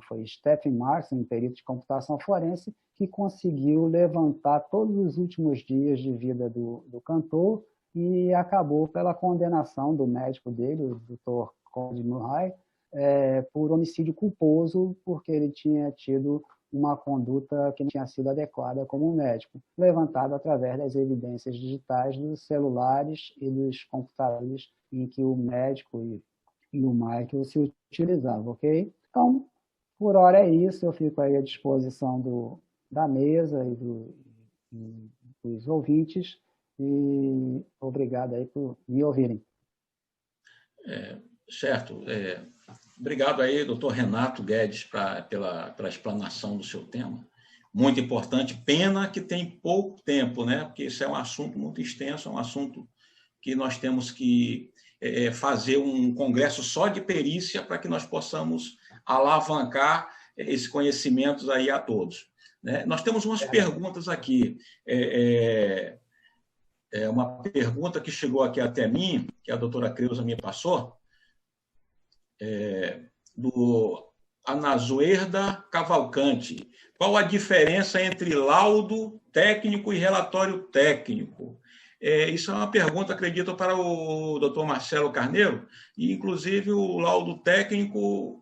foi Stephen Marson, um perito de computação forense, que conseguiu levantar todos os últimos dias de vida do cantor e acabou pela condenação do médico dele, o Dr. Conde Murray, por homicídio culposo, porque ele tinha tido uma conduta que não tinha sido adequada como médico, levantado através das evidências digitais dos celulares e dos computadores em que o médico e o Michael se utilizavam, ok? Então, por hora é isso, eu fico aí à disposição da mesa e dos ouvintes, e obrigado aí por me ouvirem. Certo. Obrigado aí, doutor Renato Guedes, pela explanação do seu tema. Muito importante. Pena que tem pouco tempo, né? Porque isso é um assunto muito extenso, é um assunto que nós temos que fazer um congresso só de perícia para que nós possamos alavancar esses conhecimentos aí a todos. Né? Nós temos umas perguntas aqui. Uma pergunta que chegou aqui até mim, que a doutora Creuza me passou, do Anazuerda Cavalcante. Qual a diferença entre laudo técnico e relatório técnico? Isso é uma pergunta, acredito, para o doutor Marcelo Carneiro, e, inclusive, o laudo técnico,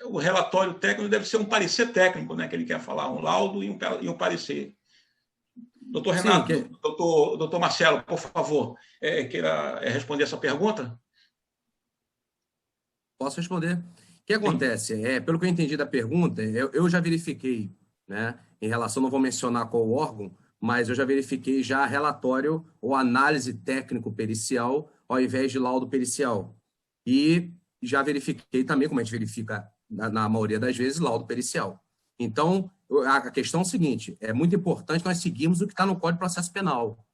o relatório técnico deve ser um parecer técnico, né, que ele quer falar, um laudo e um parecer. Doutor Renato, sim, doutor Marcelo, por favor, queira responder essa pergunta? Posso responder. O que acontece? Pelo que eu entendi da pergunta, eu já verifiquei, né, em relação, não vou mencionar qual órgão, mas eu já verifiquei já relatório ou análise técnico-pericial ao invés de laudo pericial. E já verifiquei também, como a gente verifica na maioria das vezes, laudo pericial. Então, a questão é o seguinte, é muito importante nós seguirmos o que está no Código de Processo Penal,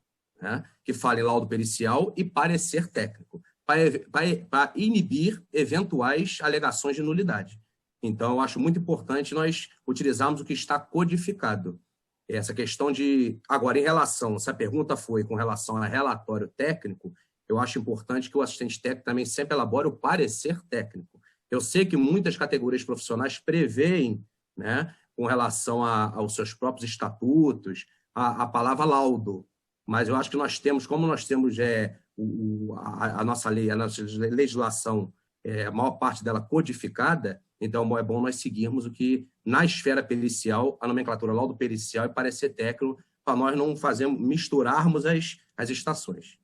né, que fala em laudo pericial e parecer técnico, para inibir eventuais alegações de nulidade. Então, eu acho muito importante nós utilizarmos o que está codificado. Essa questão de... Agora, em relação... Se a pergunta foi com relação a relatório técnico, eu acho importante que o assistente técnico também sempre elabore o parecer técnico. Eu sei que muitas categorias profissionais preveem, né, com relação aos seus próprios estatutos, a palavra laudo. Mas eu acho que nós temos, como nós temos a nossa lei, a nossa legislação, a maior parte dela codificada, então é bom nós seguirmos o que, na esfera pericial, a nomenclatura laudo pericial e parecer técnico, para nós não misturarmos as estações.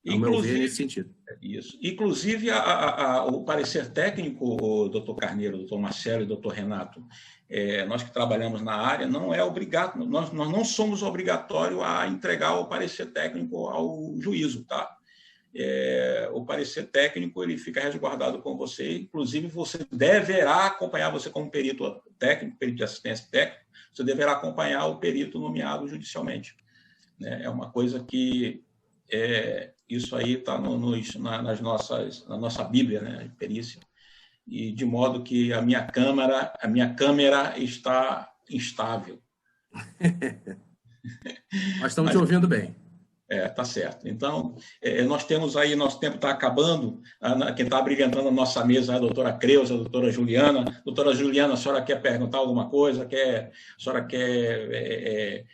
Ao meu ver, nesse sentido. Isso. Inclusive, o parecer técnico, doutor Carneiro, doutor Marcelo e doutor Renato, nós que trabalhamos na área, não é obrigado, nós não somos obrigatórios a entregar o parecer técnico ao juízo, tá? O parecer técnico ele fica resguardado com você, inclusive você deverá acompanhar, você como perito técnico, perito de assistência técnica, você deverá acompanhar o perito nomeado judicialmente. Né? É uma coisa que isso aí está na nossa Bíblia, né, de perícia, e de modo que a minha câmera está instável. Nós estamos te ouvindo bem. Tá certo. Então, nós temos aí, nosso tempo está acabando, quem está brilhantando a nossa mesa é a doutora Creuza, a doutora Juliana. Doutora Juliana, a senhora quer perguntar alguma coisa? A senhora quer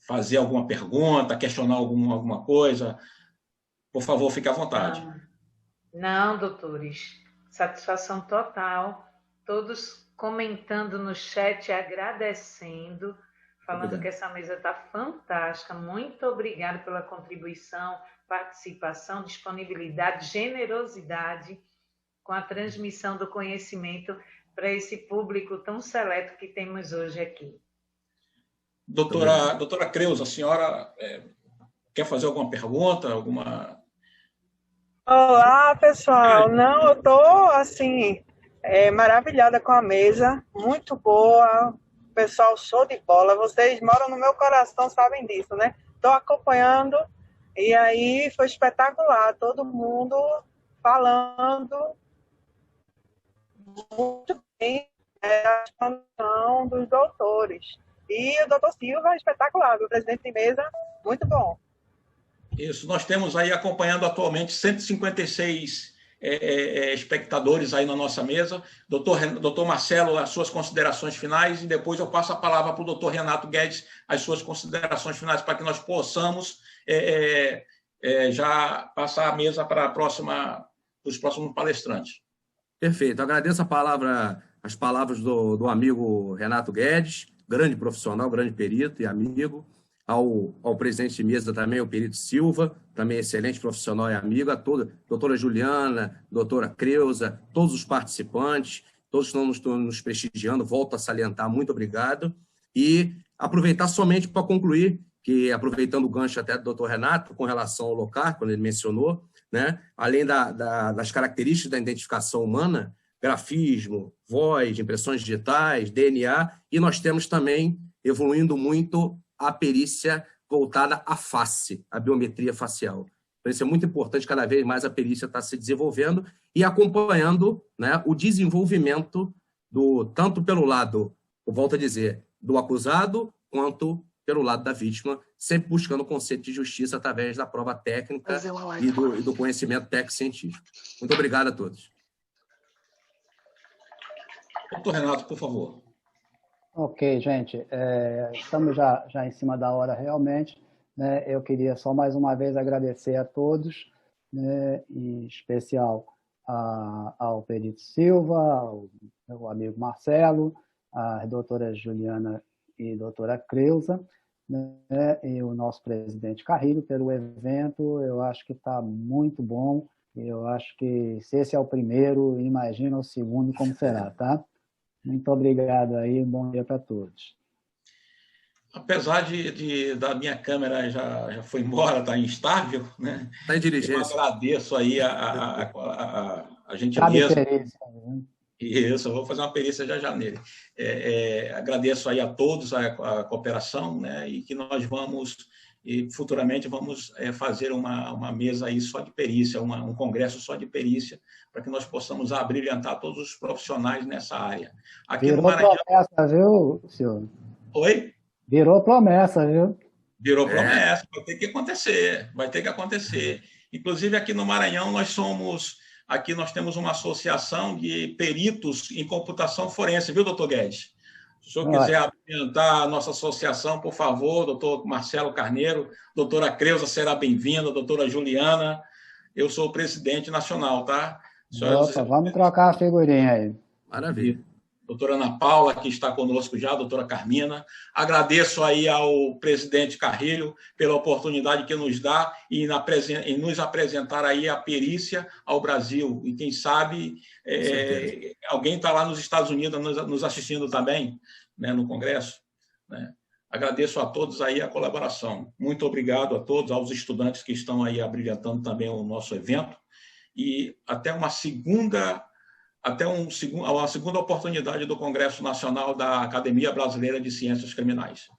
fazer alguma pergunta, questionar alguma coisa? Por favor, fique à vontade. Não, doutores. Satisfação total. Todos comentando no chat, agradecendo, falando que essa mesa está fantástica. Muito obrigada pela contribuição, participação, disponibilidade, generosidade com a transmissão do conhecimento para esse público tão seleto que temos hoje aqui. Doutora Creuza, a senhora quer fazer alguma pergunta? Olá, pessoal. Não, eu estou, assim, maravilhada com a mesa. Muito boa. Pessoal, show de bola. Vocês moram no meu coração, sabem disso, né? Estou acompanhando e aí foi espetacular. Todo mundo falando muito bem da expansão dos doutores. E o doutor Silva, espetacular, o presidente de mesa, muito bom. Isso, nós temos aí acompanhando atualmente 156 espectadores aí na nossa mesa. Doutor Marcelo, as suas considerações finais, e depois eu passo a palavra para o doutor Renato Guedes, as suas considerações finais, para que nós possamos já passar a mesa para os próximos palestrantes. Perfeito, agradeço as palavras do amigo Renato Guedes, grande profissional, grande perito e amigo, ao presidente de mesa também, o perito Silva, também excelente profissional e amigo, a toda, doutora Juliana, doutora Creuza, todos os participantes, todos que estão nos prestigiando, volto a salientar, muito obrigado. E aproveitar somente para concluir, que aproveitando o gancho até do doutor Renato, com relação ao LOCAR, quando ele mencionou, né, além das características da identificação humana, grafismo, voz, impressões digitais, DNA, e nós temos também, evoluindo muito, a perícia voltada à face, à biometria facial. Então, isso é muito importante, cada vez mais a perícia está se desenvolvendo e acompanhando, né, o desenvolvimento tanto pelo lado, eu volto a dizer, do acusado, quanto pelo lado da vítima, sempre buscando o conceito de justiça através da prova técnica e do conhecimento técnico-científico. Muito obrigado a todos. Doutor Renato, por favor. Ok, gente, estamos já em cima da hora realmente, né? Eu queria só mais uma vez agradecer a todos, né? Em especial ao perito Silva, ao meu amigo Marcelo, a doutora Juliana e doutora Creuza, né? E o nosso presidente Carrilho pelo evento. Eu acho que está muito bom, eu acho que se esse é o primeiro, imagina o segundo como será, tá? Muito obrigado aí, bom dia para todos. Apesar da minha câmera já foi embora, está instável, né? Está em diligência. Eu agradeço aí a gentileza. Cabe perícia, né? Isso, eu vou fazer uma perícia já nele. Agradeço aí a todos a cooperação, né? E que nós futuramente vamos fazer uma mesa aí só de perícia, um congresso só de perícia, para que nós possamos abrilhantar todos os profissionais nessa área. Aqui Virou no Maranhão... promessa, viu, senhor? Oi? Virou promessa, viu? Virou promessa, vai ter que acontecer. Inclusive, aqui no Maranhão, aqui nós temos uma associação de peritos em computação forense, viu, doutor Guedes? Se o senhor quiser apresentar a nossa associação, por favor, doutor Marcelo Carneiro, doutora Creuza será bem-vinda, doutora Juliana, eu sou o presidente nacional, tá? Opa, vamos trocar a figurinha aí. Maravilha. Doutora Ana Paula, que está conosco já, doutora Carmina. Agradeço aí ao presidente Carrilho pela oportunidade que nos dá em nos apresentar aí a perícia ao Brasil. E quem sabe alguém está lá nos Estados Unidos nos assistindo também, né, no Congresso, né? Agradeço a todos aí a colaboração. Muito obrigado a todos, aos estudantes que estão aí abrilhantando também o nosso evento. E até uma segunda oportunidade do Congresso Nacional da Academia Brasileira de Ciências Criminais.